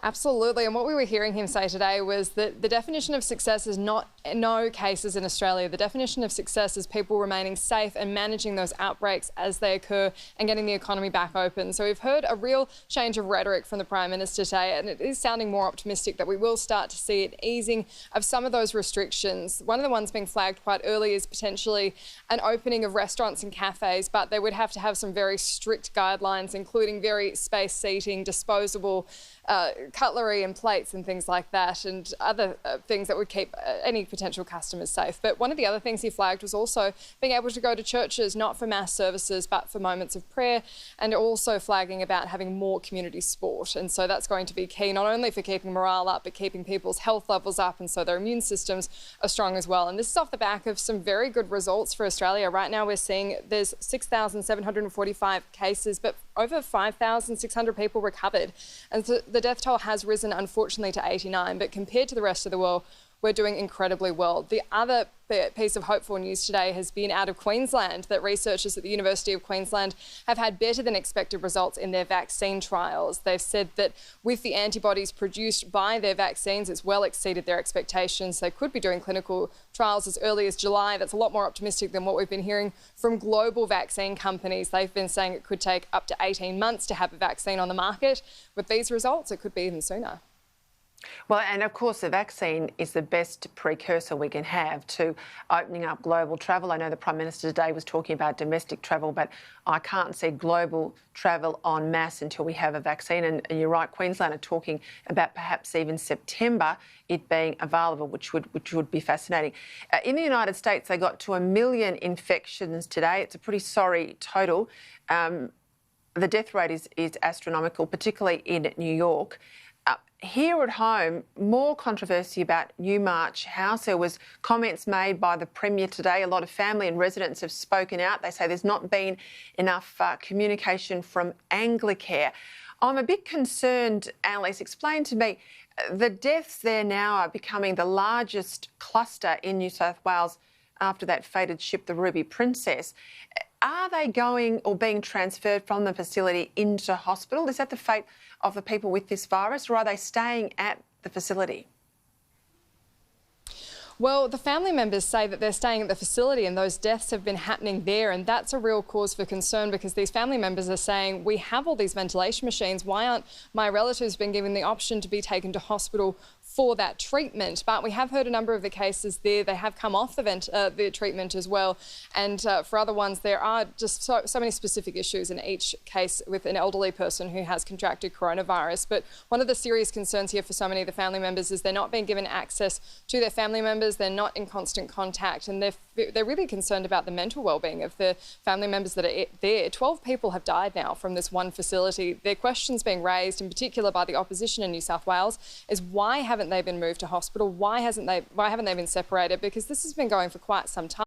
Absolutely. And what we were hearing him say today was that the definition of success is not no cases in Australia. The definition of success is people remaining safe and managing those outbreaks as they occur and getting the economy back open. So we've heard a real change of rhetoric from the Prime Minister today, and it is sounding more optimistic that we will start to see an easing of some of those restrictions. One of the ones being flagged quite early is potentially an opening of restaurants and cafes, but they would have to have some very strict guidelines, including very spaced seating, disposable cutlery and plates and things like that, and other things that would keep any potential customers safe. But one of the other things he flagged was also being able to go to churches, not for mass services, but for moments of prayer, and also flagging about having more community sport. And so that's going to be key, not only for keeping morale up, but keeping people's health levels up, and so their immune systems are strong as well. And this is off the back of some very good results for Australia. Right now we're seeing there's 6,745 cases, but over 5,600 people recovered. And so the death toll has risen, unfortunately, to 89, but compared to the rest of the world, we're doing incredibly well. The other piece of hopeful news today has been out of Queensland, that researchers at the University of Queensland have had better than expected results in their vaccine trials. They've said that with the antibodies produced by their vaccines, it's well exceeded their expectations. They could be doing clinical trials as early as July. That's a lot more optimistic than what we've been hearing from global vaccine companies. They've been saying it could take up to 18 months to have a vaccine on the market. With these results, it could be even sooner. Well, and of course the vaccine is the best precursor we can have to opening up global travel. I know the Prime Minister today was talking about domestic travel, but I can't see global travel en masse until we have a vaccine. And you're right, Queensland are talking about perhaps even September it being available, which would be fascinating. In the United States, they got to 1 million infections today. It's a pretty sorry total. The death rate is astronomical, particularly in New York. Here at home, more controversy about NEWMARCH House. There was comments made by the Premier today. A lot of family and residents have spoken out. They say there's not been enough communication from Anglicare. I'm a bit concerned, Annelise. Explain to me, the deaths there now are becoming the largest cluster in New South Wales after that fated ship, the Ruby Princess. Are they going or being transferred from the facility into hospital? Is that the fate of the people with this virus, or are they staying at the facility? Well, the family members say that they're staying at the facility and those deaths have been happening there, and that's a real cause for concern because these family members are saying, we have all these ventilation machines, why aren't my relatives been given the option to be taken to hospital for that treatment? But we have heard a number of the cases there, they have come off the treatment as well, and for other ones there are just so many specific issues in each case with an elderly person who has contracted coronavirus. But one of the serious concerns here for so many of the family members is they're not being given access to their family members, they're not in constant contact, and they're really concerned about the mental well-being of the family members that are there. 12 people have died now from this one facility. Their questions being raised, in particular by the opposition in New South Wales, is why haven't they been moved to hospital? Why haven't they been separated? Because this has been going for quite some time.